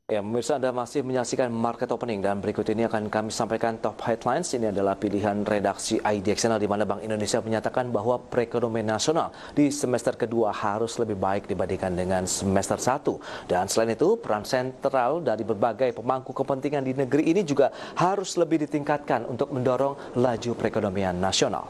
Ya, pemirsa, Anda masih menyaksikan Market Opening dan berikut ini akan kami sampaikan top headlines. Ini adalah pilihan redaksi IDXNL di mana Bank Indonesia menyatakan bahwa perekonomian nasional di semester kedua harus lebih baik dibandingkan dengan semester 1. Dan selain itu, peran sentral dari berbagai pemangku kepentingan di negeri ini juga harus lebih ditingkatkan untuk mendorong laju perekonomian nasional.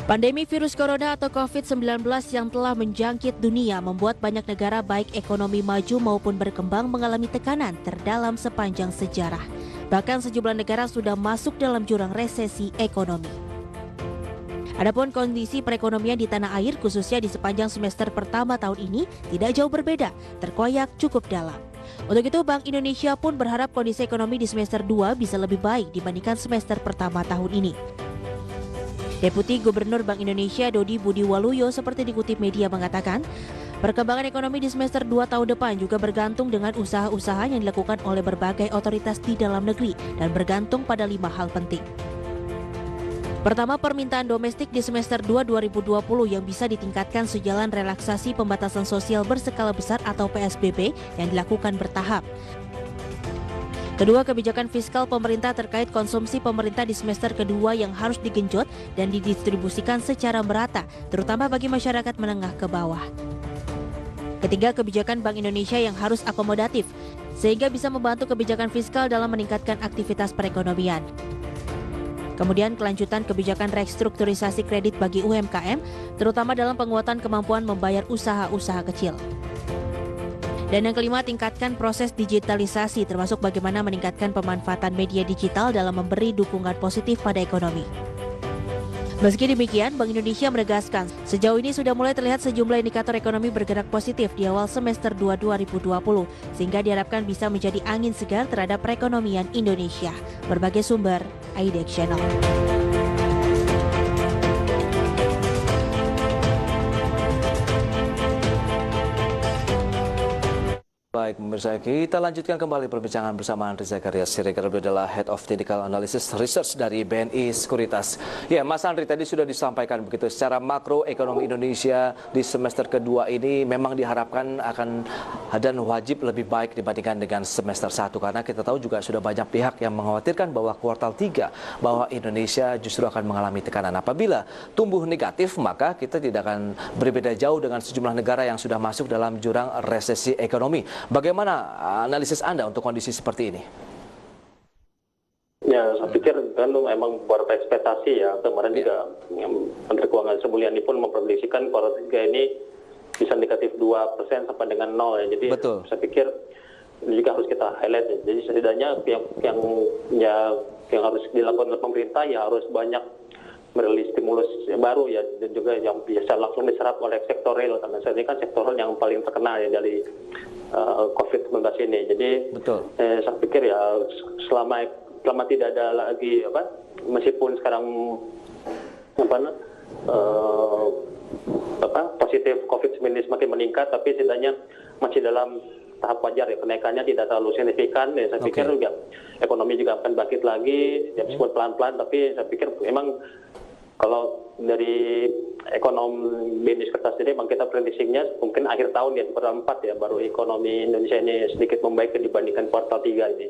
Pandemi virus corona atau COVID-19 yang telah menjangkit dunia membuat banyak negara baik ekonomi maju maupun berkembang mengalami tekanan terdalam sepanjang sejarah. Bahkan sejumlah negara sudah masuk dalam jurang resesi ekonomi. Adapun kondisi perekonomian di tanah air khususnya di sepanjang semester pertama tahun ini tidak jauh berbeda, terkoyak cukup dalam. Untuk itu Bank Indonesia pun berharap kondisi ekonomi di semester 2 bisa lebih baik dibandingkan semester pertama tahun ini. Deputi Gubernur Bank Indonesia Dodi Budi Waluyo seperti dikutip media mengatakan, perkembangan ekonomi di semester 2 tahun depan juga bergantung dengan usaha-usaha yang dilakukan oleh berbagai otoritas di dalam negeri dan bergantung pada 5 hal penting. Pertama, permintaan domestik di semester 2 2020 yang bisa ditingkatkan sejalan relaksasi pembatasan sosial berskala besar atau PSBB yang dilakukan bertahap. Kedua, kebijakan fiskal pemerintah terkait konsumsi pemerintah di semester kedua yang harus digenjot dan didistribusikan secara merata, terutama bagi masyarakat menengah ke bawah. Ketiga, kebijakan Bank Indonesia yang harus akomodatif, sehingga bisa membantu kebijakan fiskal dalam meningkatkan aktivitas perekonomian. Kemudian, kelanjutan kebijakan restrukturisasi kredit bagi UMKM, terutama dalam penguatan kemampuan membayar usaha-usaha kecil. Dan yang kelima, tingkatkan proses digitalisasi termasuk bagaimana meningkatkan pemanfaatan media digital dalam memberi dukungan positif pada ekonomi. Meski demikian, Bank Indonesia menegaskan sejauh ini sudah mulai terlihat sejumlah indikator ekonomi bergerak positif di awal semester 2 2020 sehingga diharapkan bisa menjadi angin segar terhadap perekonomian Indonesia. Berbagai sumber, IDXNL. Baik, pemirsa, kita lanjutkan kembali perbincangan bersama Andri Zakaria Siregar, beliau adalah Head of Technical Analysis Research dari BNI Sekuritas. Ya, Mas Andri, tadi sudah disampaikan begitu, secara makro ekonomi Indonesia di semester kedua ini memang diharapkan akan dan wajib lebih baik dibandingkan dengan semester 1, karena kita tahu juga sudah banyak pihak yang mengkhawatirkan bahwa kuartal 3 bahwa Indonesia justru akan mengalami tekanan. Apabila tumbuh negatif, maka kita tidak akan berbeda jauh dengan sejumlah negara yang sudah masuk dalam jurang resesi ekonomi. Bagaimana analisis Anda untuk kondisi seperti ini? Ya, saya pikir kan memang beberapa ekspektasi ya. Kemarin juga Menteri Keuangan Sri Mulyani pun memprediksikan kuartal 3 ini bisa negatif 2% sampai dengan 0 ya. Jadi betul. Saya pikir ini juga harus kita highlight ya. Jadi setidaknya yang harus dilakukan oleh pemerintah ya harus banyak merilis stimulus baru ya, dan juga yang bisa langsung diserap oleh sektor real, karena saat ini kan sektor real yang paling terkena ya dari COVID-19 ini. Jadi saya pikir ya selama tidak ada lagi meskipun sekarang positif COVID-19 semakin meningkat, tapi setidaknya masih dalam tahap wajar ya, kenaikannya tidak terlalu signifikan ya. Saya pikir juga ekonomi juga akan bangkit lagi ya, meskipun pelan-pelan, tapi saya pikir memang kalau dari ekonom BNI Sekuritas sendiri memang kita prediksinya mungkin akhir tahun ya, kuartal 4 ya, baru ekonomi Indonesia ini sedikit membaik dibandingkan kuartal 3 ini.